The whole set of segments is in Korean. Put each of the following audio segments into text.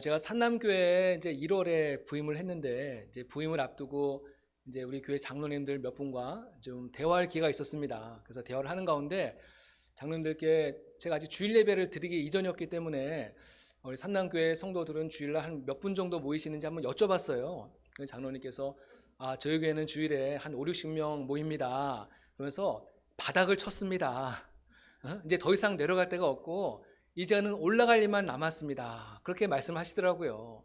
제가 산남교회에 이제 1월에 부임을 했는데, 이제 부임을 앞두고 이제 우리 교회 장로님들 몇 분과 좀 대화할 기회가 있었습니다. 그래서 대화를 하는 가운데 장로님들께 제가 아직 주일 예배를 드리기 이전이었기 때문에 우리 산남교회 성도들은 주일날 한 몇 분 정도 모이시는지 한번 여쭤봤어요. 장로님께서 저희 교회는 주일에 한 5, 60명 모입니다. 그러면서 바닥을 쳤습니다. 이제 더 이상 내려갈 데가 없고 이제는 올라갈 일만 남았습니다. 그렇게 말씀하시더라고요.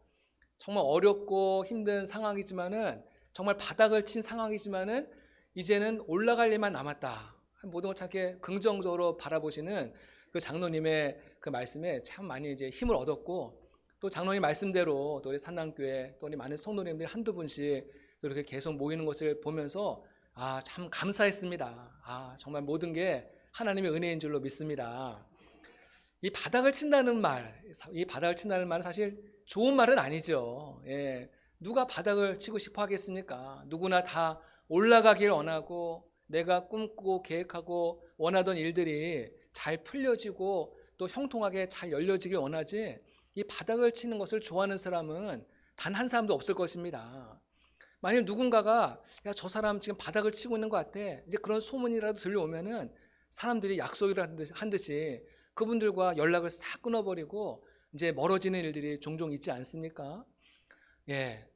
정말 어렵고 힘든 상황이지만은, 정말 바닥을 친 상황이지만은 이제는 올라갈 일만 남았다. 모든 걸 참 이렇게 긍정적으로 바라보시는 그 장로님의 그 말씀에 참 많이 이제 힘을 얻었고, 또 장로님 말씀대로 또 우리 산남교회 또 우리 많은 성도님들이 한두 분씩 또 이렇게 계속 모이는 것을 보면서 참 감사했습니다. 정말 모든 게 하나님의 은혜인 줄로 믿습니다. 이 바닥을 친다는 말은 사실 좋은 말은 아니죠. 누가 바닥을 치고 싶어 하겠습니까? 누구나 다 올라가길 원하고, 내가 꿈꾸고 계획하고 원하던 일들이 잘 풀려지고 또 형통하게 잘 열려지길 원하지, 이 바닥을 치는 것을 좋아하는 사람은 단 한 사람도 없을 것입니다. 만약 누군가가 저 사람 지금 바닥을 치고 있는 것 같아, 이제 그런 소문이라도 들려오면은 사람들이 약속을 한 듯이 그분들과 연락을 싹 끊어버리고 이제 멀어지는 일들이 종종 있지 않습니까?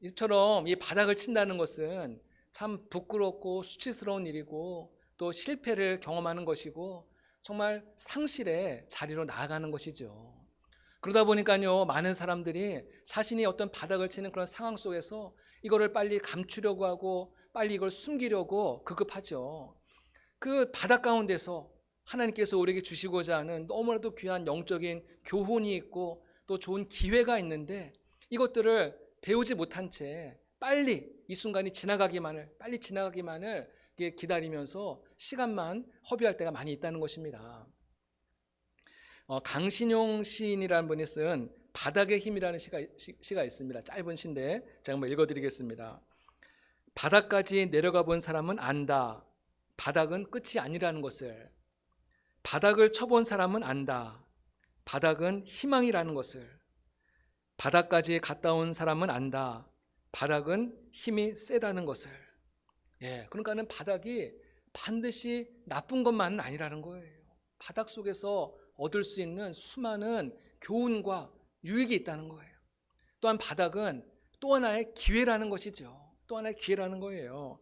이처럼 이 바닥을 친다는 것은 참 부끄럽고 수치스러운 일이고, 또 실패를 경험하는 것이고, 정말 상실의 자리로 나아가는 것이죠. 그러다 보니까요, 많은 사람들이 자신이 어떤 바닥을 치는 그런 상황 속에서 이거를 빨리 감추려고 하고 빨리 이걸 숨기려고 급급하죠. 그 바닥 가운데서 하나님께서 우리에게 주시고자 하는 너무나도 귀한 영적인 교훈이 있고 또 좋은 기회가 있는데, 이것들을 배우지 못한 채 빨리 이 순간이 빨리 지나가기만을 기다리면서 시간만 허비할 때가 많이 있다는 것입니다. 강신용 시인이라는 분이 쓴 바닥의 힘이라는 시가 있습니다. 짧은 시인데 제가 한번 읽어드리겠습니다. 바닥까지 내려가 본 사람은 안다. 바닥은 끝이 아니라는 것을. 바닥을 쳐본 사람은 안다. 바닥은 희망이라는 것을. 바닥까지 갔다 온 사람은 안다. 바닥은 힘이 세다는 것을. 그러니까는 바닥이 반드시 나쁜 것만은 아니라는 거예요. 바닥 속에서 얻을 수 있는 수많은 교훈과 유익이 있다는 거예요. 또한 바닥은 또 하나의 기회라는 것이죠. 또 하나의 기회라는 거예요.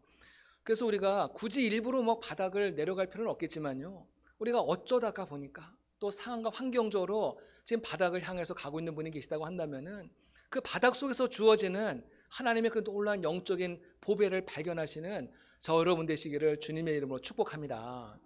그래서 우리가 굳이 일부러 바닥을 내려갈 필요는 없겠지만요, 우리가 어쩌다가 보니까 또 상황과 환경적으로 지금 바닥을 향해서 가고 있는 분이 계시다고 한다면은, 그 바닥 속에서 주어지는 하나님의 그 놀라운 영적인 보배를 발견하시는 저 여러분 되시기를 주님의 이름으로 축복합니다.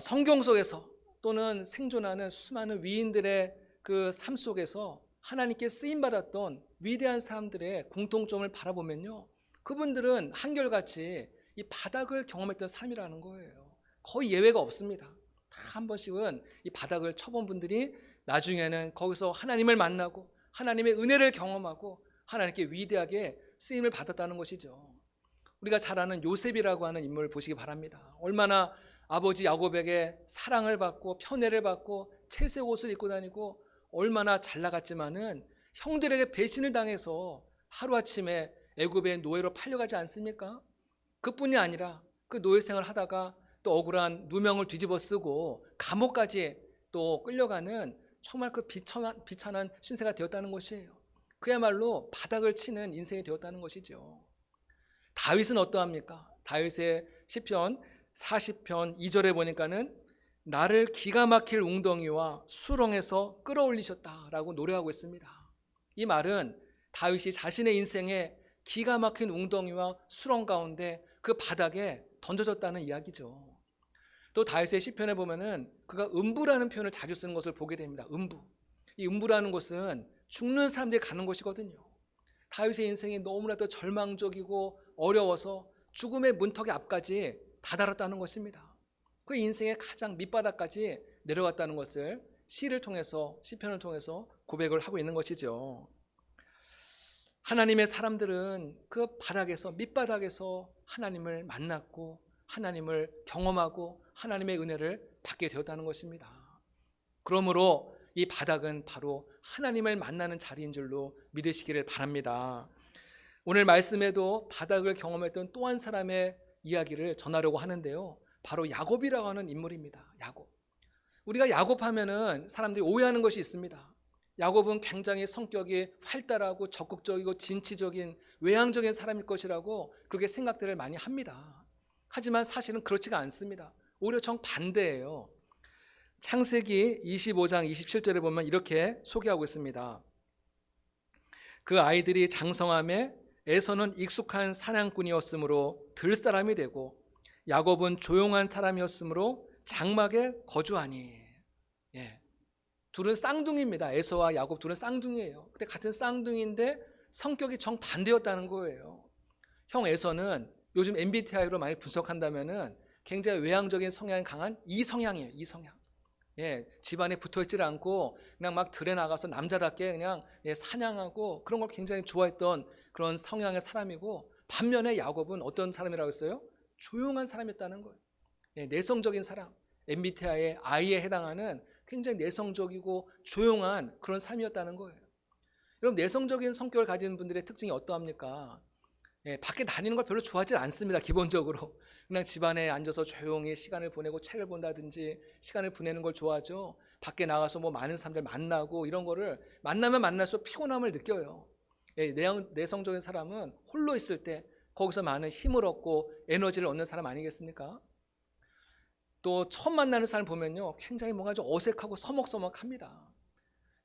성경 속에서 또는 생존하는 수많은 위인들의 그 삶 속에서 하나님께 쓰임받았던 위대한 사람들의 공통점을 바라보면요, 그분들은 한결같이 이 바닥을 경험했던 삶이라는 거예요. 거의 예외가 없습니다. 다 한 번씩은 이 바닥을 쳐본 분들이 나중에는 거기서 하나님을 만나고 하나님의 은혜를 경험하고 하나님께 위대하게 쓰임을 받았다는 것이죠. 우리가 잘 아는 요셉이라고 하는 인물을 보시기 바랍니다. 얼마나 아버지 야곱에게 사랑을 받고 편애를 받고 채색 옷을 입고 다니고 얼마나 잘 나갔지만은 형들에게 배신을 당해서 하루아침에 애굽의 노예로 팔려가지 않습니까? 그뿐이 아니라 그 노예 생활을 하다가 또 억울한 누명을 뒤집어 쓰고 감옥까지 또 끌려가는 정말 그 비천한 신세가 되었다는 것이에요. 그야말로 바닥을 치는 인생이 되었다는 것이죠. 다윗은 어떠합니까? 다윗의 시편 40편 2절에 보니까는 나를 기가 막힐 웅덩이와 수렁에서 끌어올리셨다라고 노래하고 있습니다. 이 말은 다윗이 자신의 인생에 기가 막힌 웅덩이와 수렁 가운데 그 바닥에 던져졌다는 이야기죠. 또 다윗의 시편에 보면은 그가 음부라는 표현을 자주 쓰는 것을 보게 됩니다. 음부. 이 음부라는 곳은 죽는 사람들이 가는 곳이거든요. 다윗의 인생이 너무나도 절망적이고 어려워서 죽음의 문턱의 앞까지 다다랐다는 것입니다. 그 인생의 가장 밑바닥까지 내려갔다는 것을 시편을 통해서 고백을 하고 있는 것이죠. 하나님의 사람들은 그 바닥에서, 밑바닥에서 하나님을 만났고 하나님을 경험하고 하나님의 은혜를 받게 되었다는 것입니다. 그러므로 이 바닥은 바로 하나님을 만나는 자리인 줄로 믿으시기를 바랍니다. 오늘 말씀에도 바닥을 경험했던 또 한 사람의 이야기를 전하려고 하는데요. 바로 야곱이라고 하는 인물입니다. 야곱. 우리가 야곱하면은 사람들이 오해하는 것이 있습니다. 야곱은 굉장히 성격이 활달하고 적극적이고 진취적인 외향적인 사람일 것이라고 그렇게 생각들을 많이 합니다. 하지만 사실은 그렇지가 않습니다. 오히려 정반대예요. 창세기 25장 27절에 보면 이렇게 소개하고 있습니다. 그 아이들이 장성함에 에서는 익숙한 사냥꾼이었으므로 들사람이 되고 야곱은 조용한 사람이었으므로 장막에 거주하니. 둘은 쌍둥이입니다. 에서와 야곱 둘은 쌍둥이에요. 근데 같은 쌍둥이인데 성격이 정반대였다는 거예요. 형 에서는 요즘 MBTI로 많이 분석한다면은 굉장히 외향적인 성향이 강한 이성향이에요. 이성향. 집안에 붙어있질 않고 그냥 막 들에 나가서 남자답게 그냥 사냥하고 그런 걸 굉장히 좋아했던 그런 성향의 사람이고, 반면에 야곱은 어떤 사람이라고 했어요? 조용한 사람이었다는 거예요. 내성적인 사람, MBTI의 I에 해당하는 굉장히 내성적이고 조용한 그런 삶이었다는 거예요. 여러분, 내성적인 성격을 가진 분들의 특징이 어떠합니까? 밖에 다니는 걸 별로 좋아하지 않습니다. 기본적으로 그냥 집안에 앉아서 조용히 시간을 보내고 책을 본다든지 시간을 보내는 걸 좋아하죠. 밖에 나가서 뭐 많은 사람들 만나고 이런 거를 만나면 만날수록 피곤함을 느껴요. 내성적인 사람은 홀로 있을 때 거기서 많은 힘을 얻고 에너지를 얻는 사람 아니겠습니까? 또 처음 만나는 사람 보면요, 굉장히 뭔가 좀 어색하고 서먹서먹합니다.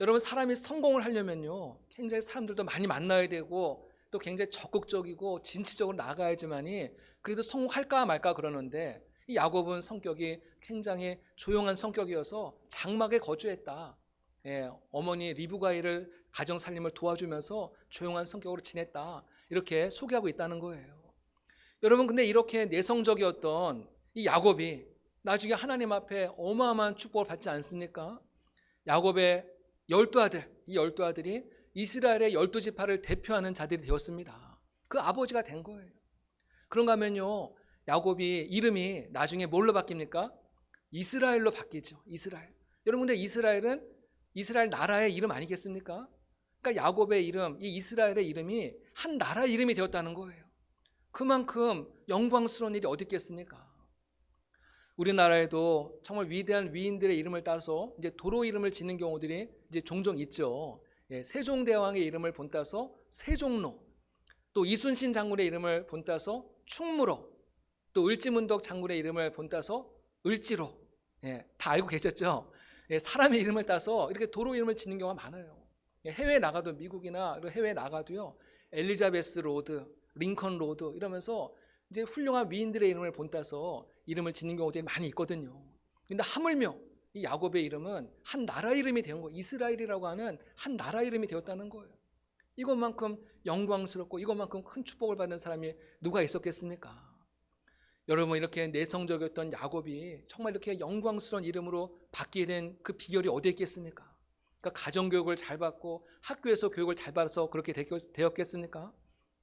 여러분, 사람이 성공을 하려면요, 굉장히 사람들도 많이 만나야 되고 또 굉장히 적극적이고 진취적으로 나가야지만이 그래도 성공할까 말까 그러는데, 이 야곱은 성격이 굉장히 조용한 성격이어서 장막에 거주했다. 어머니 리브가이를 가정 살림을 도와주면서 조용한 성격으로 지냈다. 이렇게 소개하고 있다는 거예요. 여러분, 근데 이렇게 내성적이었던 이 야곱이 나중에 하나님 앞에 어마어마한 축복을 받지 않습니까? 야곱의 12아들, 이 12아들이 이스라엘의 12지파를 대표하는 자들이 되었습니다. 그 아버지가 된 거예요. 그런가 하면요, 야곱이 이름이 나중에 뭘로 바뀝니까? 이스라엘로 바뀌죠. 이스라엘. 여러분, 근데 이스라엘은 이스라엘 나라의 이름 아니겠습니까? 그러니까 야곱의 이름, 이 이스라엘의 이름이 한 나라 이름이 되었다는 거예요. 그만큼 영광스러운 일이 어디 있겠습니까? 우리나라에도 정말 위대한 위인들의 이름을 따서 이제 도로 이름을 짓는 경우들이 이제 종종 있죠. 세종대왕의 이름을 본따서 세종로, 또 이순신 장군의 이름을 본따서 충무로, 또 을지문덕 장군의 이름을 본따서 을지로. 다 알고 계셨죠? 사람의 이름을 따서 이렇게 도로 이름을 짓는 경우가 많아요. 해외에 나가도, 미국이나 해외에 나가도요, 엘리자베스 로드, 링컨 로드 이러면서 이제 훌륭한 위인들의 이름을 본따서 이름을 짓는 경우들이 많이 있거든요. 근데 하물며 이 야곱의 이름은 한 나라 이름이 되는 거예요. 이스라엘이라고 하는 한 나라 이름이 되었다는 거예요. 이것만큼 영광스럽고 이것만큼 큰 축복을 받는 사람이 누가 있었겠습니까? 여러분, 이렇게 내성적이었던 야곱이 정말 이렇게 영광스러운 이름으로 바뀌게 된 그 비결이 어디에 있겠습니까? 그러니까 가정교육을 잘 받고 학교에서 교육을 잘 받아서 그렇게 되었겠습니까?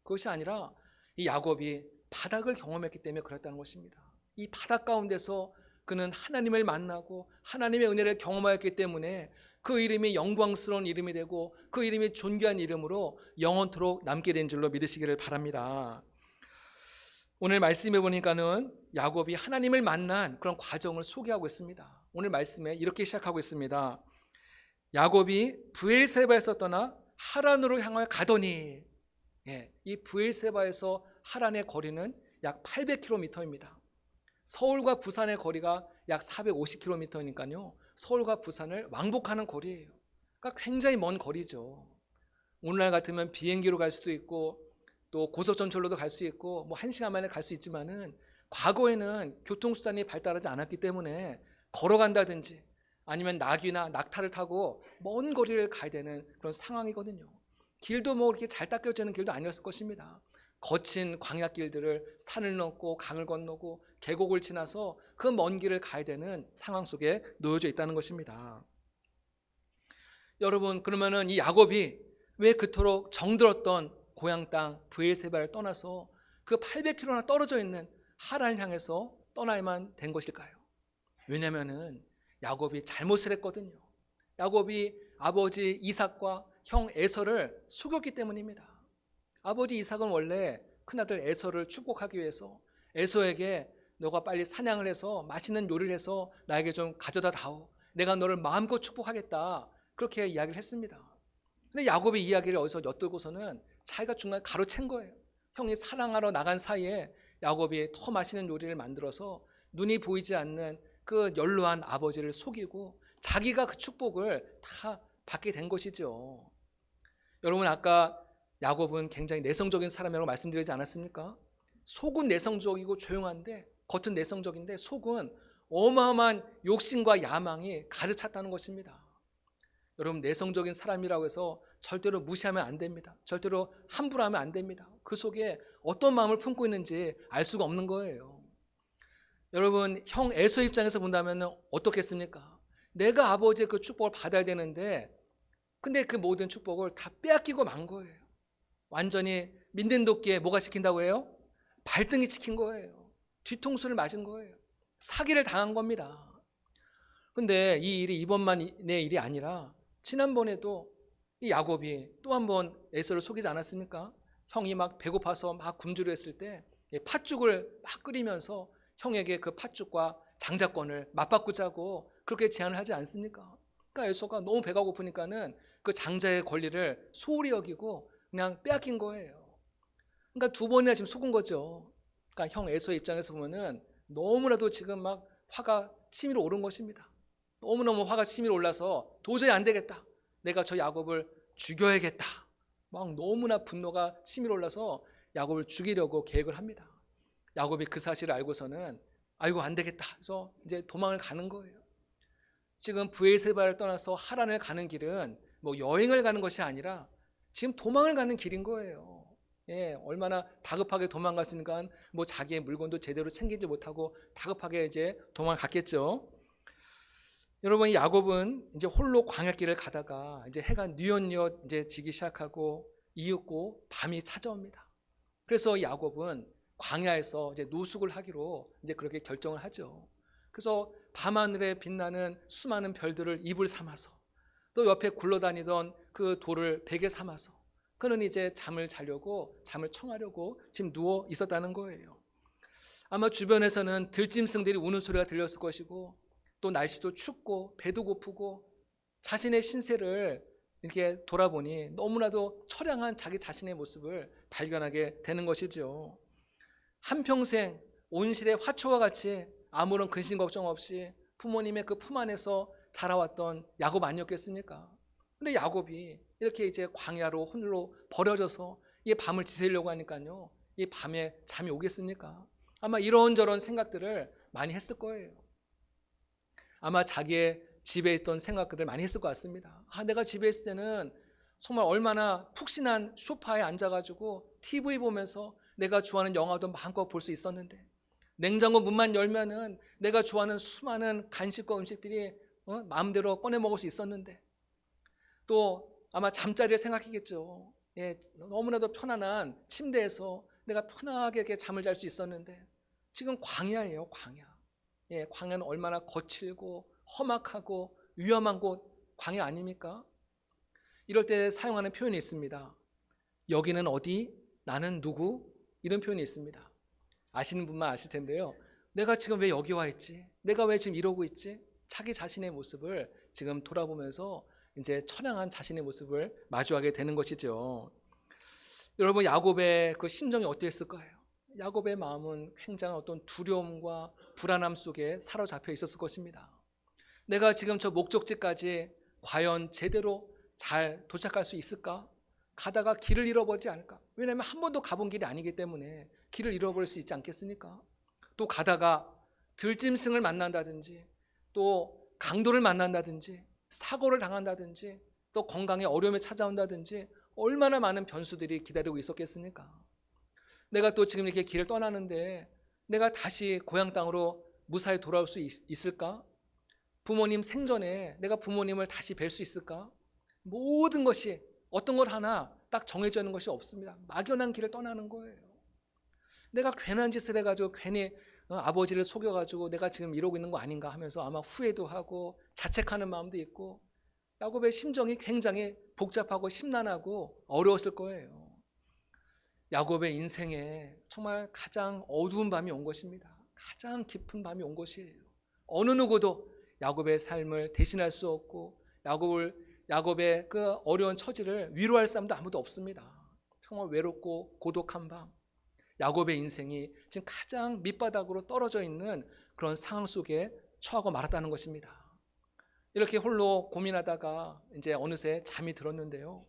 그것이 아니라 이 야곱이 바닥을 경험했기 때문에 그랬다는 것입니다. 이 바닥 가운데서 그는 하나님을 만나고 하나님의 은혜를 경험하였기 때문에 그 이름이 영광스러운 이름이 되고 그 이름이 존귀한 이름으로 영원토록 남게 된 줄로 믿으시기를 바랍니다. 오늘 말씀해 보니까는 야곱이 하나님을 만난 그런 과정을 소개하고 있습니다. 오늘 말씀에 이렇게 시작하고 있습니다. 야곱이 브엘세바에서 떠나 하란으로 향하여 가더니, 이 브엘세바에서 하란의 거리는 약 800km입니다. 서울과 부산의 거리가 약 450km니까요. 서울과 부산을 왕복하는 거리예요. 그러니까 굉장히 먼 거리죠. 오늘날 같으면 비행기로 갈 수도 있고 또 고속전철로도 갈 수 있고 뭐 1시간 만에 갈 수 있지만은, 과거에는 교통수단이 발달하지 않았기 때문에 걸어간다든지 아니면 낙이나 낙타를 타고 먼 거리를 가야 되는 그런 상황이거든요. 길도 뭐 그렇게 잘 닦여지는 길도 아니었을 것입니다. 거친 광야길들을 산을 넘고 강을 건너고 계곡을 지나서 그 먼 길을 가야 되는 상황 속에 놓여져 있다는 것입니다. 여러분, 그러면은 이 야곱이 왜 그토록 정들었던 고향 땅 브엘세바를 떠나서 그 800km나 떨어져 있는 하란을 향해서 떠나야만 된 것일까요? 왜냐하면은 야곱이 잘못을 했거든요. 야곱이 아버지 이삭과 형 에서를 속였기 때문입니다. 아버지 이삭은 원래 큰아들 에서를 축복하기 위해서 에서에게 너가 빨리 사냥을 해서 맛있는 요리를 해서 나에게 좀 가져다 다오. 내가 너를 마음껏 축복하겠다. 그렇게 이야기를 했습니다. 근데 야곱의 이야기를 어디서 엿들고서는 자기가 중간에 가로챈 거예요. 형이 사랑하러 나간 사이에 야곱이 더 맛있는 요리를 만들어서 눈이 보이지 않는 그 연로한 아버지를 속이고 자기가 그 축복을 다 받게 된 것이죠. 여러분, 아까 야곱은 굉장히 내성적인 사람이라고 말씀드리지 않았습니까? 속은 내성적이고 조용한데 겉은 내성적인데 속은 어마어마한 욕심과 야망이 가득 찼다는 것입니다. 여러분, 내성적인 사람이라고 해서 절대로 무시하면 안 됩니다. 절대로 함부로 하면 안 됩니다. 그 속에 어떤 마음을 품고 있는지 알 수가 없는 거예요. 여러분, 형 에서 입장에서 본다면 어떻겠습니까? 내가 아버지의 그 축복을 받아야 되는데 근데 그 모든 축복을 다 빼앗기고 만 거예요. 완전히 민든 도끼에 뭐가 찍힌다고 해요? 발등이 찍힌 거예요. 뒤통수를 맞은 거예요. 사기를 당한 겁니다. 근데 이 일이 이번만의 일이 아니라 지난번에도 이 야곱이 또 한 번 에서를 속이지 않았습니까? 형이 막 배고파서 막 굶주려 했을 때 팥죽을 막 끓이면서 형에게 그 팥죽과 장자권을 맞바꾸자고 그렇게 제안을 하지 않습니까? 그러니까 에서가 너무 배가 고프니까는 그 장자의 권리를 소홀히 여기고 그냥 빼앗긴 거예요. 그러니까 두 번이나 지금 속은 거죠. 그러니까 형 에서의 입장에서 보면은 너무나도 지금 막 화가 치밀어 오른 것입니다. 너무너무 화가 치밀어 올라서 도저히 안 되겠다. 내가 저 야곱을 죽여야겠다. 막 너무나 분노가 치밀어 올라서 야곱을 죽이려고 계획을 합니다. 야곱이 그 사실을 알고서는 아이고 안 되겠다 해서 이제 도망을 가는 거예요. 지금 브엘세바를 떠나서 하란을 가는 길은 뭐 여행을 가는 것이 아니라 지금 도망을 가는 길인 거예요. 예, 얼마나 다급하게 도망갔으니까 뭐 자기의 물건도 제대로 챙기지 못하고 다급하게 이제 도망갔겠죠. 여러분, 야곱은 이제 홀로 광야길을 가다가 이제 해가 뉘엿뉘엿 이제 지기 시작하고 이윽고 밤이 찾아옵니다. 그래서 야곱은 광야에서 이제 노숙을 하기로 이제 그렇게 결정을 하죠. 그래서 밤하늘에 빛나는 수많은 별들을 이불 삼아서 또 옆에 굴러다니던 그 돌을 베개 삼아서 그는 이제 잠을 자려고 잠을 청하려고 지금 누워 있었다는 거예요. 아마 주변에서는 들짐승들이 우는 소리가 들렸을 것이고 또 날씨도 춥고 배도 고프고 자신의 신세를 이렇게 돌아보니 너무나도 처량한 자기 자신의 모습을 발견하게 되는 것이죠. 한평생 온실의 화초와 같이 아무런 근심 걱정 없이 부모님의 그 품 안에서 자라왔던 야곱 아니었겠습니까? 근데 야곱이 이렇게 이제 광야로 홀로 버려져서 이 밤을 지새려고 하니까요, 이 밤에 잠이 오겠습니까? 아마 이런저런 생각들을 많이 했을 거예요. 아마 자기의 집에 있던 생각들을 많이 했을 것 같습니다. 내가 집에 있을 때는 정말 얼마나 푹신한 소파에 앉아가지고 TV 보면서 내가 좋아하는 영화도 마음껏 볼 수 있었는데, 냉장고 문만 열면은 내가 좋아하는 수많은 간식과 음식들이 마음대로 꺼내 먹을 수 있었는데, 또 아마 잠자리를 생각했겠죠. 예, 너무나도 편안한 침대에서 내가 편하게 이렇게 잠을 잘 수 있었는데 지금 광야예요, 광야. 예, 광야는 얼마나 거칠고 험악하고 위험한 곳, 광야 아닙니까? 이럴 때 사용하는 표현이 있습니다. 여기는 어디? 나는 누구? 이런 표현이 있습니다. 아시는 분만 아실 텐데요. 내가 지금 왜 여기 와 있지? 내가 왜 지금 이러고 있지? 자기 자신의 모습을 지금 돌아보면서 이제 처량한 자신의 모습을 마주하게 되는 것이죠. 여러분, 야곱의 그 심정이 어땠을 거예요? 야곱의 마음은 굉장한 어떤 두려움과 불안함 속에 사로잡혀 있었을 것입니다. 내가 지금 저 목적지까지 과연 제대로 잘 도착할 수 있을까? 가다가 길을 잃어버리지 않을까? 왜냐하면 한 번도 가본 길이 아니기 때문에 길을 잃어버릴 수 있지 않겠습니까? 또 가다가 들짐승을 만난다든지 또 강도를 만난다든지 사고를 당한다든지 또 건강에 어려움이 찾아온다든지 얼마나 많은 변수들이 기다리고 있었겠습니까? 내가 또 지금 이렇게 길을 떠나는데 내가 다시 고향 땅으로 무사히 돌아올 수 있을까? 부모님 생전에 내가 부모님을 다시 뵐 수 있을까? 모든 것이 어떤 것 하나 딱 정해져 있는 것이 없습니다. 막연한 길을 떠나는 거예요. 내가 괜한 짓을 해가지고 괜히 아버지를 속여가지고 내가 지금 이러고 있는 거 아닌가 하면서 아마 후회도 하고 자책하는 마음도 있고 야곱의 심정이 굉장히 복잡하고 심란하고 어려웠을 거예요. 야곱의 인생에 정말 가장 어두운 밤이 온 것입니다. 가장 깊은 밤이 온 것이에요. 어느 누구도 야곱의 삶을 대신할 수 없고 야곱의 그 어려운 처지를 위로할 사람도 아무도 없습니다. 정말 외롭고 고독한 밤, 야곱의 인생이 지금 가장 밑바닥으로 떨어져 있는 그런 상황 속에 처하고 말았다는 것입니다. 이렇게 홀로 고민하다가 이제 어느새 잠이 들었는데요.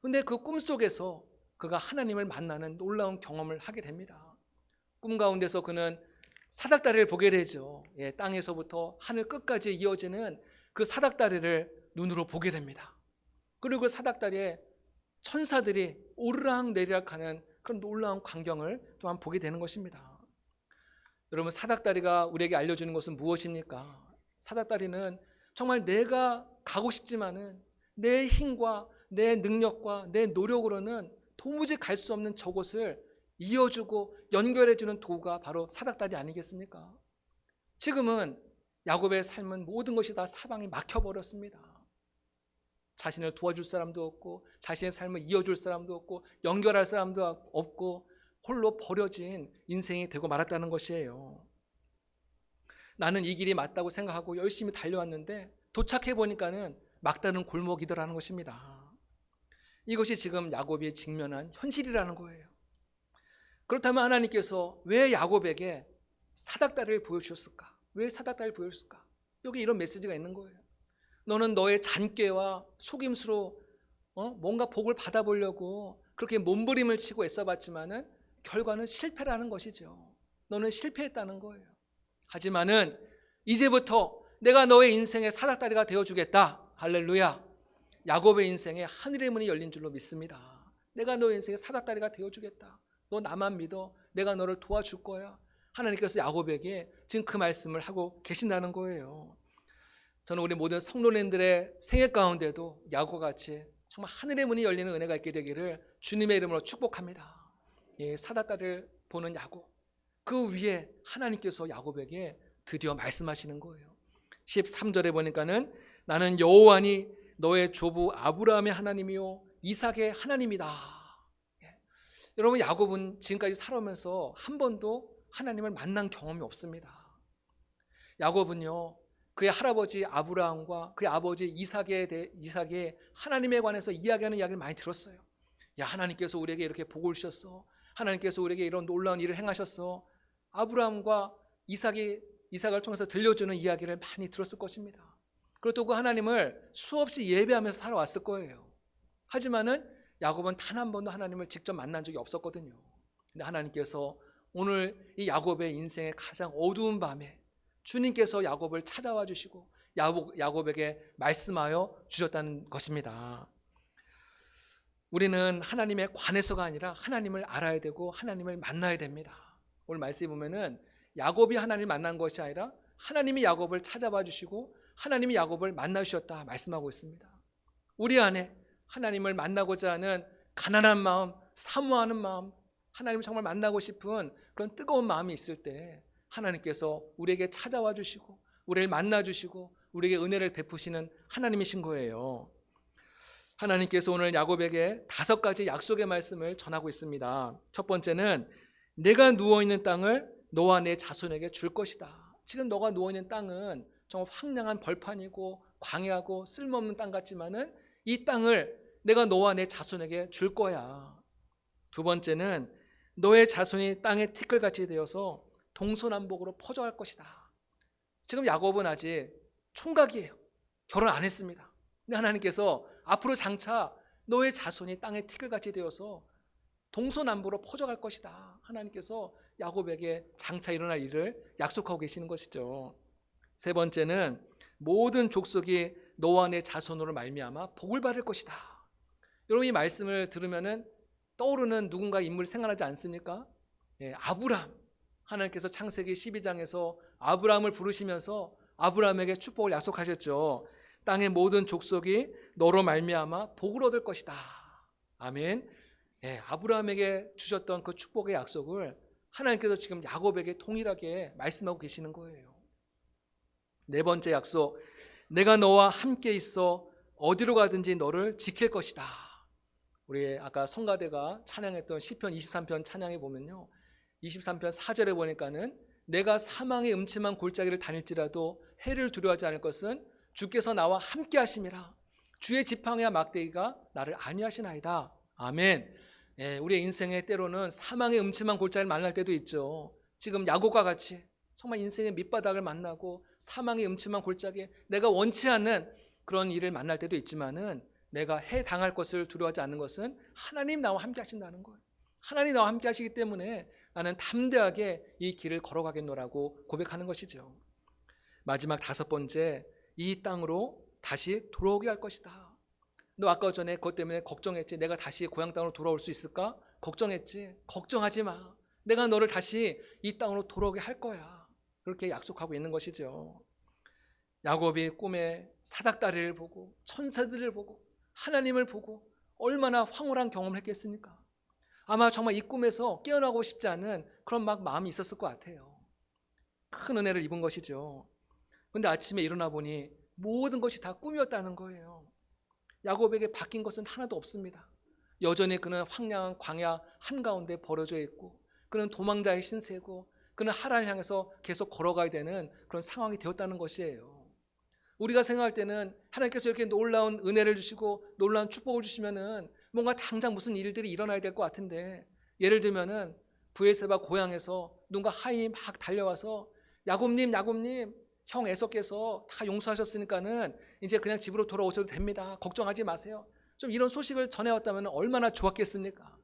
근데 그 꿈속에서 그가 하나님을 만나는 놀라운 경험을 하게 됩니다. 꿈 가운데서 그는 사닥다리를 보게 되죠. 땅에서부터 하늘 끝까지 이어지는 그 사닥다리를 눈으로 보게 됩니다. 그리고 그 사닥다리에 천사들이 오르락 내리락 하는 그런 놀라운 광경을 또한 보게 되는 것입니다. 여러분, 사닥다리가 우리에게 알려주는 것은 무엇입니까? 사닥다리는 정말 내가 가고 싶지만은 내 힘과 내 능력과 내 노력으로는 도무지 갈 수 없는 저곳을 이어주고 연결해주는 도구가 바로 사닥다리 아니겠습니까? 지금은 야곱의 삶은 모든 것이 다 사방이 막혀버렸습니다. 자신을 도와줄 사람도 없고 자신의 삶을 이어줄 사람도 없고 연결할 사람도 없고 홀로 버려진 인생이 되고 말았다는 것이에요. 나는 이 길이 맞다고 생각하고 열심히 달려왔는데 도착해 보니까는 막다른 골목이더라는 것입니다. 이것이 지금 야곱이 직면한 현실이라는 거예요. 그렇다면 하나님께서 왜 야곱에게 사닥다리를 보여주셨을까? 왜 사닥다리를 보여줬을까? 여기 이런 메시지가 있는 거예요. 너는 너의 잔꾀와 속임수로 뭔가 복을 받아보려고 그렇게 몸부림을 치고 애써봤지만은 결과는 실패라는 것이죠. 너는 실패했다는 거예요. 하지만은 이제부터 내가 너의 인생의 사닥다리가 되어주겠다. 할렐루야. 야곱의 인생에 하늘의 문이 열린 줄로 믿습니다. 내가 너의 인생의 사닥다리가 되어주겠다. 너 나만 믿어. 내가 너를 도와줄 거야. 하나님께서 야곱에게 지금 그 말씀을 하고 계신다는 거예요. 저는 우리 모든 성도님들의 생애 가운데도 야곱같이 정말 하늘의 문이 열리는 은혜가 있게 되기를 주님의 이름으로 축복합니다. 사닥다리를 보는 야곱, 그 위에 하나님께서 야곱에게 드디어 말씀하시는 거예요. 13절에 보니까는 나는 여호와니 너의 조부 아브라함의 하나님이요 이삭의 하나님이다. 여러분, 야곱은 지금까지 살아오면서 한 번도 하나님을 만난 경험이 없습니다. 야곱은요, 그의 할아버지 아브라함과 그의 아버지 이삭의 하나님에 관해서 이야기하는 이야기를 많이 들었어요. 야, 하나님께서 우리에게 이렇게 복을 주셨어. 하나님께서 우리에게 이런 놀라운 일을 행하셨어. 아브라함과 이삭을 통해서 들려주는 이야기를 많이 들었을 것입니다. 그리고 또 그 하나님을 수없이 예배하면서 살아왔을 거예요. 하지만은 야곱은 단 한 번도 하나님을 직접 만난 적이 없었거든요. 근데 하나님께서 오늘 이 야곱의 인생의 가장 어두운 밤에 주님께서 야곱을 찾아와 주시고 야곱에게 말씀하여 주셨다는 것입니다. 우리는 하나님에 관해서가 아니라 하나님을 알아야 되고 하나님을 만나야 됩니다. 오늘 말씀에 보면은 야곱이 하나님을 만난 것이 아니라 하나님이 야곱을 찾아와 주시고 하나님이 야곱을 만나 주셨다 말씀하고 있습니다. 우리 안에 하나님을 만나고자 하는 가난한 마음, 사모하는 마음, 하나님을 정말 만나고 싶은 그런 뜨거운 마음이 있을 때 하나님께서 우리에게 찾아와 주시고 우리를 만나 주시고 우리에게 은혜를 베푸시는 하나님이신 거예요. 하나님께서 오늘 야곱에게 5가지 약속의 말씀을 전하고 있습니다. 첫 번째는 내가 누워있는 땅을 너와 내 자손에게 줄 것이다. 지금 너가 누워있는 땅은 정말 황량한 벌판이고 광야고 쓸모없는 땅 같지만은 이 땅을 내가 너와 내 자손에게 줄 거야. 두 번째는 너의 자손이 땅의 티끌같이 되어서 동서남북으로 퍼져갈 것이다. 지금 야곱은 아직 총각이에요. 결혼 안 했습니다. 근데 하나님께서 앞으로 장차 너의 자손이 땅의 티끌같이 되어서 동서남북으로 퍼져갈 것이다. 하나님께서 야곱에게 장차 일어날 일을 약속하고 계시는 것이죠. 세 번째는 모든 족속이 너와 내 자손으로 말미암아 복을 받을 것이다. 여러분, 이 말씀을 들으면은 떠오르는 누군가 인물이 생각나지 않습니까? 아브람. 하나님께서 창세기 12장에서 아브람을 부르시면서 아브람에게 축복을 약속하셨죠. 땅의 모든 족속이 너로 말미암아 복을 얻을 것이다. 아멘. 아브람에게 주셨던 그 축복의 약속을 하나님께서 지금 야곱에게 동일하게 말씀하고 계시는 거예요. 네 번째 약속, 내가 너와 함께 있어 어디로 가든지 너를 지킬 것이다. 우리 아까 성가대가 찬양했던 시편 23편 찬양에 보면요, 23편 4절에 보니까는 내가 사망의 음침한 골짜기를 다닐지라도 해를 두려워하지 않을 것은 주께서 나와 함께 하심이라. 주의 지팡이와 막대기가 나를 안위하시나이다. 아멘. 예, 우리의 인생에 때로는 사망의 음침한 골짜기를 만날 때도 있죠. 지금 야곱과 같이 정말 인생의 밑바닥을 만나고 사망의 음침한 골짜기에 내가 원치 않는 그런 일을 만날 때도 있지만은 내가 해당할 것을 두려워하지 않는 것은 하나님 나와 함께 하신다는 거예요. 하나님 나와 함께 하시기 때문에 나는 담대하게 이 길을 걸어가겠노라고 고백하는 것이죠. 마지막 5번째, 이 땅으로 다시 돌아오게 할 것이다. 너 아까 전에 그것 때문에 걱정했지. 내가 다시 고향 땅으로 돌아올 수 있을까? 걱정했지. 걱정하지 마. 내가 너를 다시 이 땅으로 돌아오게 할 거야. 그렇게 약속하고 있는 것이죠. 야곱이 꿈에 사닥다리를 보고 천사들을 보고 하나님을 보고 얼마나 황홀한 경험을 했겠습니까? 아마 정말 이 꿈에서 깨어나고 싶지 않은 그런 막 마음이 있었을 것 같아요. 큰 은혜를 입은 것이죠. 그런데 아침에 일어나 보니 모든 것이 다 꿈이었다는 거예요. 야곱에게 바뀐 것은 하나도 없습니다. 여전히 그는 황량한 광야 한가운데 버려져 있고, 그는 도망자의 신세고, 그는 하란을 향해서 계속 걸어가야 되는 그런 상황이 되었다는 것이에요. 우리가 생각할 때는 하나님께서 이렇게 놀라운 은혜를 주시고 놀라운 축복을 주시면은 뭔가 당장 무슨 일들이 일어나야 될 것 같은데, 예를 들면은 브엘세바 고향에서 누군가 하인이 막 달려와서 야곱님 형 에서께서 다 용서하셨으니까는 이제 그냥 집으로 돌아오셔도 됩니다. 걱정하지 마세요. 좀 이런 소식을 전해왔다면 얼마나 좋았겠습니까?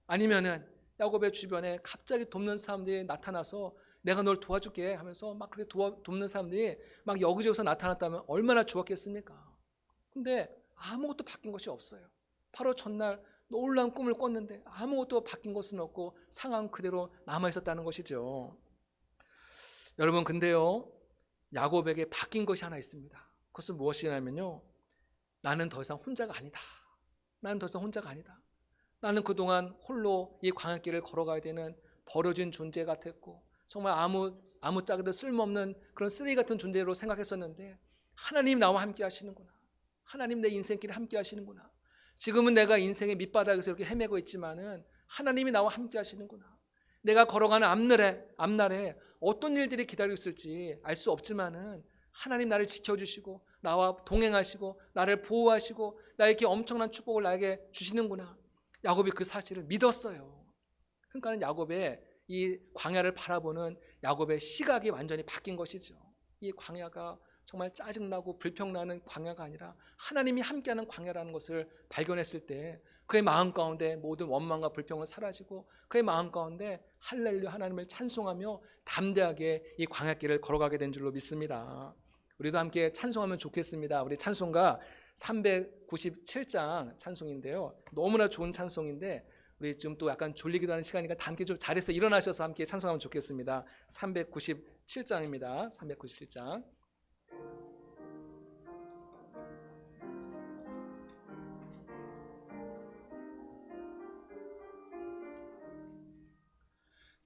아니면은 야곱의 주변에 갑자기 돕는 사람들이 나타나서 내가 널 도와줄게 하면서 막 그렇게 돕는 사람들이 막 여기저기서 나타났다면 얼마나 좋았겠습니까? 근데 아무것도 바뀐 것이 없어요. 바로 전날 놀라운 꿈을 꿨는데 아무것도 바뀐 것은 없고 상황 그대로 남아있었다는 것이죠. 여러분, 근데요, 야곱에게 바뀐 것이 하나 있습니다. 그것은 무엇이냐면요, 나는 더 이상 혼자가 아니다. 나는 더 이상 혼자가 아니다. 나는 그동안 홀로 이 광야길을 걸어가야 되는 버려진 존재 같았고 정말 아무짝에도 쓸모없는 그런 쓰레기 같은 존재로 생각했었는데, 하나님 나와 함께 하시는구나. 하나님 내 인생길에 함께 하시는구나. 지금은 내가 인생의 밑바닥에서 이렇게 헤매고 있지만은 하나님이 나와 함께 하시는구나. 내가 걸어가는 앞날에 어떤 일들이 기다리고 있을지 알 수 없지만은 하나님 나를 지켜주시고 나와 동행하시고 나를 보호하시고 나에게 엄청난 축복을 나에게 주시는구나. 야곱이 그 사실을 믿었어요. 그러니까 야곱의 이 광야를 바라보는 야곱의 시각이 완전히 바뀐 것이죠. 이 광야가 정말 짜증나고 불평나는 광야가 아니라 하나님이 함께하는 광야라는 것을 발견했을 때 그의 마음 가운데 모든 원망과 불평은 사라지고 그의 마음 가운데 할렐루야 하나님을 찬송하며 담대하게 이 광야길을 걸어가게 된 줄로 믿습니다. 우리도 함께 찬송하면 좋겠습니다. 우리 찬송가 397장 찬송인데요, 너무나 좋은 찬송인데 우리 지금 또 약간 졸리기도 하는 시간이니까 다 함께 좀 잘해서 일어나셔서 함께 찬송하면 좋겠습니다. 397장입니다. 397장.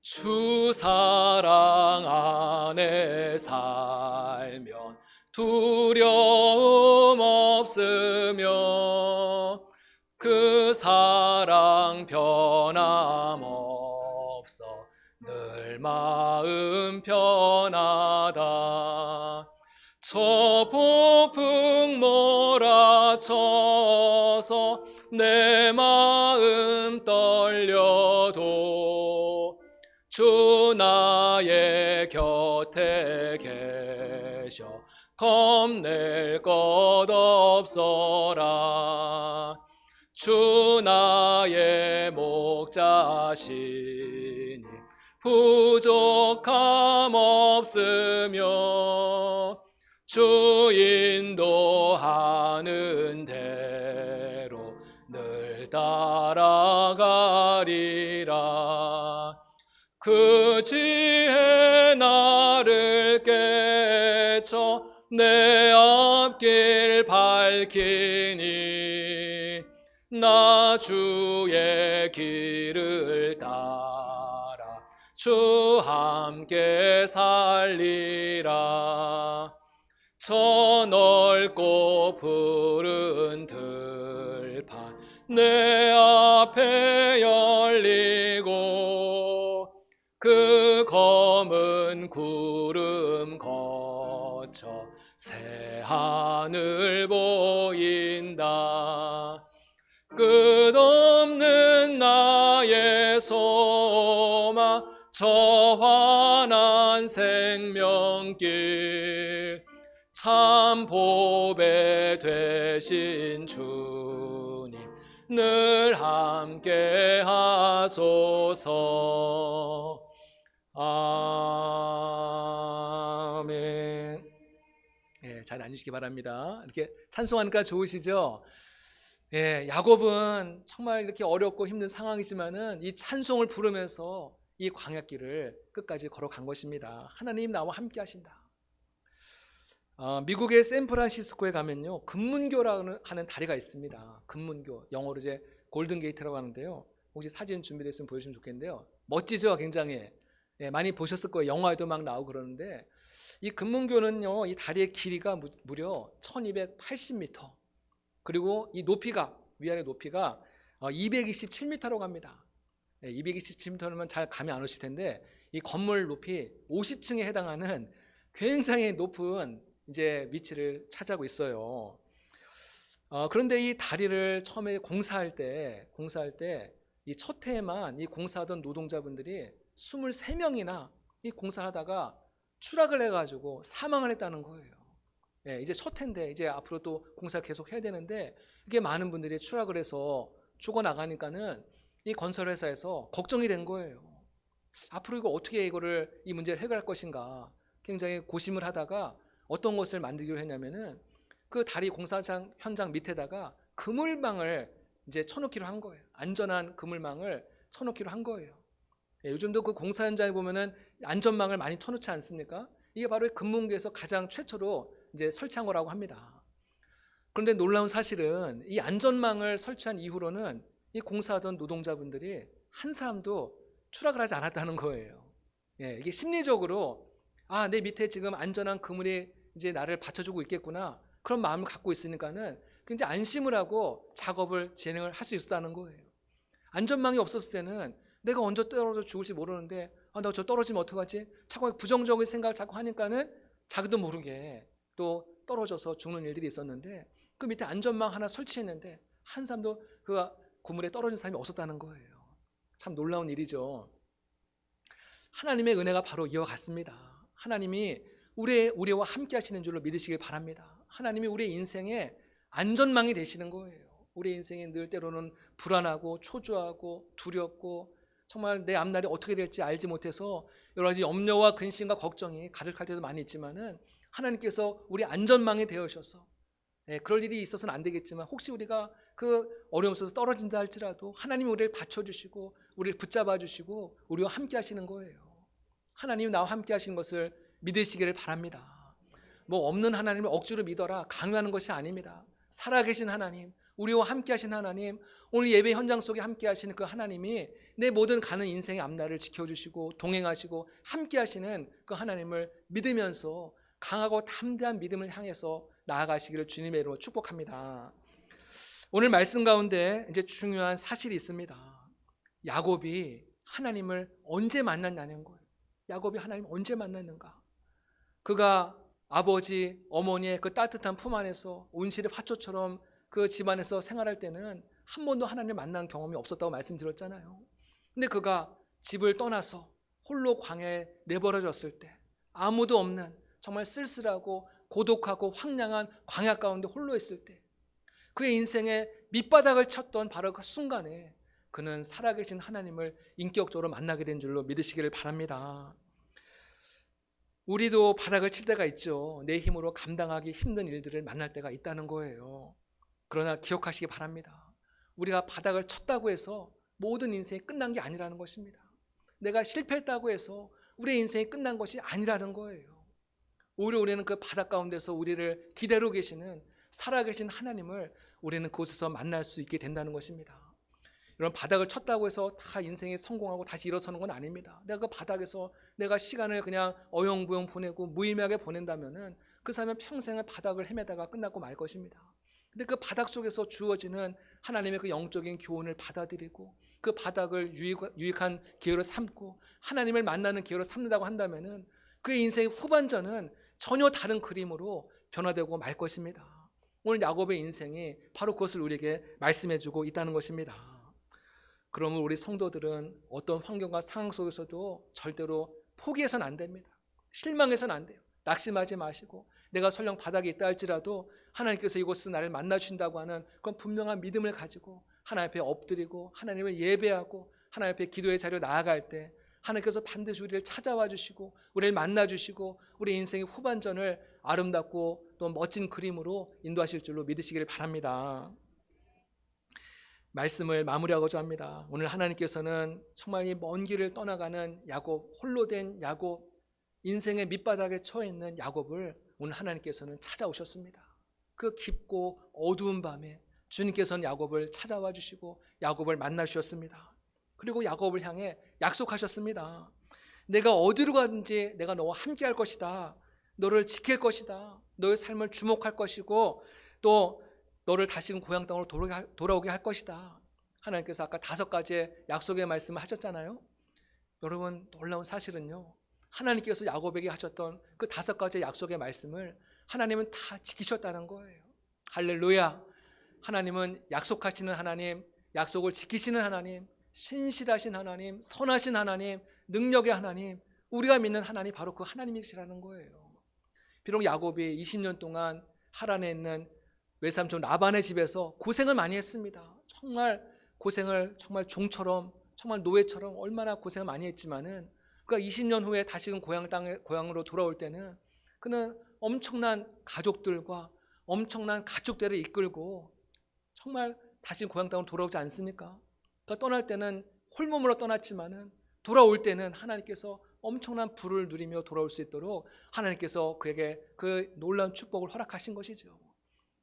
주 사랑 안에 살면 두려움 없으며 그 사랑 변함없어 늘 마음 편하다. 저 폭풍 몰아쳐서 내 마음 떨려도 주 나의 곁에 계셔 겁낼 것 없어라. 주 나의 목자시니 부족함 없으며 주 인도하는 대로 늘 따라가리라. 그 지혜 나를 깨쳐 내 앞길 밝히니 나 주의 길을 따라 주 함께 살리라. 저 넓고 푸른 들판 내 앞에 열리고 그 검은 구름 거쳐 새 하늘 보인다. 끝없는 나의 소망 저 환한 생명길 참 보배 되신 주님 늘 함께 하소서. 아멘. 예, 잘 앉으시기 바랍니다. 이렇게 찬송하니까 좋으시죠? 예, 야곱은 정말 이렇게 어렵고 힘든 상황이지만은 이 찬송을 부르면서 이 광야길을 끝까지 걸어간 것입니다. 하나님 나와 함께 하신다. 미국의 샌프란시스코에 가면요, 금문교라는 하는 다리가 있습니다. 금문교, 영어로 이제 골든게이트라고 하는데요. 혹시 사진 준비됐으면 보여주시면 좋겠는데요. 멋지죠, 굉장히. 예, 많이 보셨을 거예요. 영화에도 막 나오고 그러는데 이 금문교는요, 이 다리의 길이가 무려 1280m, 그리고 이 높이가, 위아래 높이가 227m라고 합니다. 227m면 잘 감이 안 오실 텐데 이 건물 높이 50층에 해당하는 굉장히 높은 이제 위치를 차지하고 있어요. 그런데 이 다리를 처음에 공사할 때 이 첫 해에만 이 공사하던 노동자분들이 23명이나 이 공사하다가 추락을 해가지고 사망을 했다는 거예요. 예, 이제 첫 해인데 이제 앞으로 또 공사를 계속 해야 되는데 이게 많은 분들이 추락을 해서 죽어나가니까는 이 건설회사에서 걱정이 된 거예요. 앞으로 이거 어떻게 이 문제를 해결할 것인가 굉장히 고심을 하다가 어떤 것을 만들기로 했냐면은 그 다리 공사장 현장 밑에다가 그물망을 이제 쳐놓기로 한 거예요. 안전한 그물망을 쳐놓기로 한 거예요. 예, 요즘도 그 공사 현장에 보면은 안전망을 많이 쳐놓지 않습니까? 이게 바로 금문교에서 가장 최초로 이제 설치한 거라고 합니다. 그런데 놀라운 사실은 이 안전망을 설치한 이후로는 이 공사하던 노동자분들이 한 사람도 추락을 하지 않았다는 거예요. 예, 이게 심리적으로 내 밑에 지금 안전한 그물이 이제 나를 받쳐주고 있겠구나, 그런 마음을 갖고 있으니까는 굉장히 안심을 하고 작업을 진행을 할 수 있었다는 거예요. 안전망이 없었을 때는 내가 언제 떨어져 죽을지 모르는데 나 저 떨어지면 어떡하지? 자꾸 부정적인 생각을 자꾸 하니까는 자기도 모르게 또 떨어져서 죽는 일들이 있었는데 그 밑에 안전망 하나 설치했는데 한 사람도 그 그물에 떨어진 사람이 없었다는 거예요. 참 놀라운 일이죠. 하나님의 은혜가 바로 이와 같습니다. 하나님이 우리와 함께 하시는 줄로 믿으시길 바랍니다. 하나님이 우리의 인생에 안전망이 되시는 거예요. 우리의 인생에 늘 때로는 불안하고 초조하고 두렵고 정말 내 앞날이 어떻게 될지 알지 못해서 여러 가지 염려와 근심과 걱정이 가득할 때도 많이 있지만은 하나님께서 우리 안전망이 되어주셔서 그럴 일이 있어서는 안 되겠지만 혹시 우리가 그 어려움 속에서 떨어진다 할지라도 하나님이 우리를 받쳐주시고 우리를 붙잡아 주시고 우리와 함께 하시는 거예요. 하나님이 나와 함께 하시는 것을 믿으시기를 바랍니다. 뭐 없는 하나님을 억지로 믿어라 강요하는 것이 아닙니다. 살아계신 하나님, 우리와 함께 하신 하나님, 오늘 예배 현장 속에 함께 하시는 그 하나님이 내 모든 가는 인생의 앞날을 지켜주시고 동행하시고 함께 하시는 그 하나님을 믿으면서 강하고 담대한 믿음을 향해서 나아가시기를 주님의 이름으로 축복합니다. 오늘 말씀 가운데 이제 중요한 사실이 있습니다. 야곱이 하나님을 언제 만났냐는 거예요. 야곱이 하나님을 언제 만났는가? 그가 아버지, 어머니의 그 따뜻한 품 안에서 온실의 화초처럼 그 집안에서 생활할 때는 한 번도 하나님을 만난 경험이 없었다고 말씀드렸잖아요. 근데 그가 집을 떠나서 홀로 광야에 내버려졌을 때 아무도 없는 정말 쓸쓸하고 고독하고 황량한 광야 가운데 홀로 있을 때 그의 인생의 밑바닥을 쳤던 바로 그 순간에 그는 살아계신 하나님을 인격적으로 만나게 된 줄로 믿으시기를 바랍니다. 우리도 바닥을 칠 때가 있죠. 내 힘으로 감당하기 힘든 일들을 만날 때가 있다는 거예요. 그러나 기억하시기 바랍니다. 우리가 바닥을 쳤다고 해서 모든 인생이 끝난 게 아니라는 것입니다. 내가 실패했다고 해서 우리의 인생이 끝난 것이 아니라는 거예요. 오히려 우리는 그 바닥 가운데서 우리를 기다리고 계시는 살아계신 하나님을 우리는 그곳에서 만날 수 있게 된다는 것입니다. 이런 바닥을 쳤다고 해서 다 인생이 성공하고 다시 일어서는 건 아닙니다. 내가 그 바닥에서 내가 시간을 그냥 어영부영 보내고 무의미하게 보낸다면은 그 사람은 평생을 바닥을 헤매다가 끝나고 말 것입니다. 근데 그 바닥 속에서 주어지는 하나님의 그 영적인 교훈을 받아들이고 그 바닥을 유익한 기회로 삼고 하나님을 만나는 기회로 삼는다고 한다면은 그의 인생의 후반전은 전혀 다른 그림으로 변화되고 말 것입니다. 오늘 야곱의 인생이 바로 그것을 우리에게 말씀해주고 있다는 것입니다. 그러면 우리 성도들은 어떤 환경과 상황 속에서도 절대로 포기해서는 안 됩니다. 실망해서는 안 돼요. 낙심하지 마시고 내가 설령 바닥에 있다 할지라도 하나님께서 이곳에서 나를 만나 주신다고 하는 그런 분명한 믿음을 가지고 하나님 앞에 엎드리고 하나님을 예배하고 하나님 앞에 기도의 자리로 나아갈 때 하나님께서 반드시 우리를 찾아와 주시고 우리를 만나 주시고 우리 인생의 후반전을 아름답고 또 멋진 그림으로 인도하실 줄로 믿으시기를 바랍니다. 말씀을 마무리하고자 합니다. 오늘 하나님께서는 정말 이 먼 길을 떠나가는 야곱, 홀로 된 야곱, 인생의 밑바닥에 처해 있는 야곱을 오늘 하나님께서는 찾아오셨습니다. 그 깊고 어두운 밤에 주님께서는 야곱을 찾아와 주시고 야곱을 만나 주셨습니다. 그리고 야곱을 향해 약속하셨습니다. 내가 어디로 가든지 내가 너와 함께 할 것이다. 너를 지킬 것이다. 너의 삶을 주목할 것이고 또 너를 다시금 고향 땅으로 돌아오게 할 것이다. 하나님께서 아까 5가지의 약속의 말씀을 하셨잖아요. 여러분, 놀라운 사실은요, 하나님께서 야곱에게 하셨던 그 5가지의 약속의 말씀을 하나님은 다 지키셨다는 거예요. 할렐루야. 하나님은 약속하시는 하나님, 약속을 지키시는 하나님, 신실하신 하나님, 선하신 하나님, 능력의 하나님, 우리가 믿는 하나님 바로 그 하나님이시라는 거예요. 비록 야곱이 20년 동안 하란에 있는 외삼촌 라반의 집에서 고생을 많이 했습니다. 정말 고생을 정말 종처럼 정말 노예처럼 얼마나 고생을 많이 했지만은 그가 20년 후에 다시금 고향으로 돌아올 때는 그는 엄청난 가족들과 엄청난 가축대를 이끌고 정말 다시 고향 땅으로 돌아오지 않습니까? 그가 떠날 때는 홀몸으로 떠났지만은 돌아올 때는 하나님께서 엄청난 부를 누리며 돌아올 수 있도록 하나님께서 그에게 그 놀라운 축복을 허락하신 것이죠.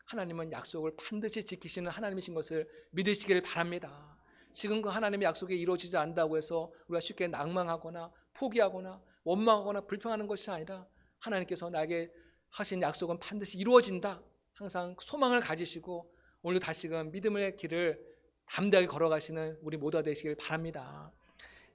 하나님은 약속을 반드시 지키시는 하나님이신 것을 믿으시기를 바랍니다. 지금 그 하나님의 약속이 이루어지지 않는다고 해서 우리가 쉽게 낭망하거나 포기하거나 원망하거나 불평하는 것이 아니라 하나님께서 나에게 하신 약속은 반드시 이루어진다. 항상 소망을 가지시고 오늘도 다시금 믿음의 길을 담대하게 걸어가시는 우리 모두가 되시길 바랍니다.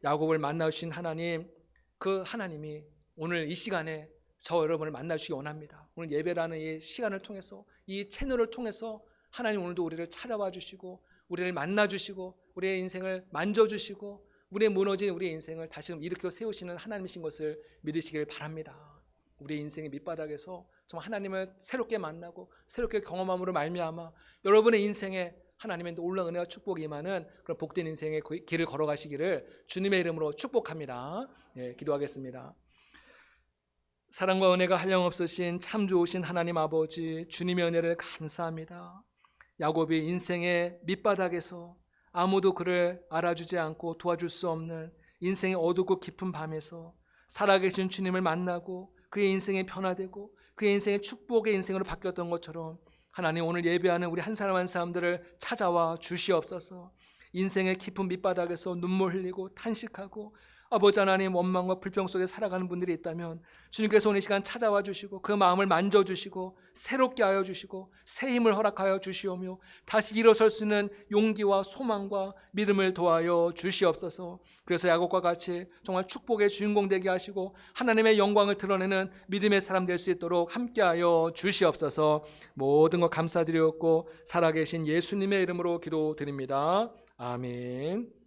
야곱을 만나주신 하나님, 그 하나님이 오늘 이 시간에 저 여러분을 만나주시기 원합니다. 오늘 예배라는 이 시간을 통해서 이 채널을 통해서 하나님 오늘도 우리를 찾아와 주시고 우리를 만나 주시고 우리의 인생을 만져주시고 우리의 무너진 우리의 인생을 다시금 일으켜 세우시는 하나님이신 것을 믿으시길 바랍니다. 우리의 인생의 밑바닥에서 정말 하나님을 새롭게 만나고 새롭게 경험함으로 말미암아 여러분의 인생에 하나님의 놀라운 은혜와 축복이 임하는 그런 복된 인생의 길을 걸어가시기를 주님의 이름으로 축복합니다. 기도하겠습니다. 사랑과 은혜가 한량없으신 참 좋으신 하나님 아버지, 주님의 은혜를 감사합니다. 야곱이 인생의 밑바닥에서 아무도 그를 알아주지 않고 도와줄 수 없는 인생의 어둡고 깊은 밤에서 살아계신 주님을 만나고 그의 인생이 변화되고 그의 인생의 축복의 인생으로 바뀌었던 것처럼 하나님 오늘 예배하는 우리 한 사람 한 사람들을 찾아와 주시옵소서. 인생의 깊은 밑바닥에서 눈물 흘리고 탄식하고 아버지 하나님 원망과 불평 속에 살아가는 분들이 있다면 주님께서 오늘 이 시간 찾아와 주시고 그 마음을 만져주시고 새롭게 하여 주시고 새 힘을 허락하여 주시오며 다시 일어설 수 있는 용기와 소망과 믿음을 도하여 주시옵소서. 그래서 야곱과 같이 정말 축복의 주인공 되게 하시고 하나님의 영광을 드러내는 믿음의 사람 될 수 있도록 함께하여 주시옵소서. 모든 것 감사드리옵고 살아계신 예수님의 이름으로 기도드립니다. 아멘.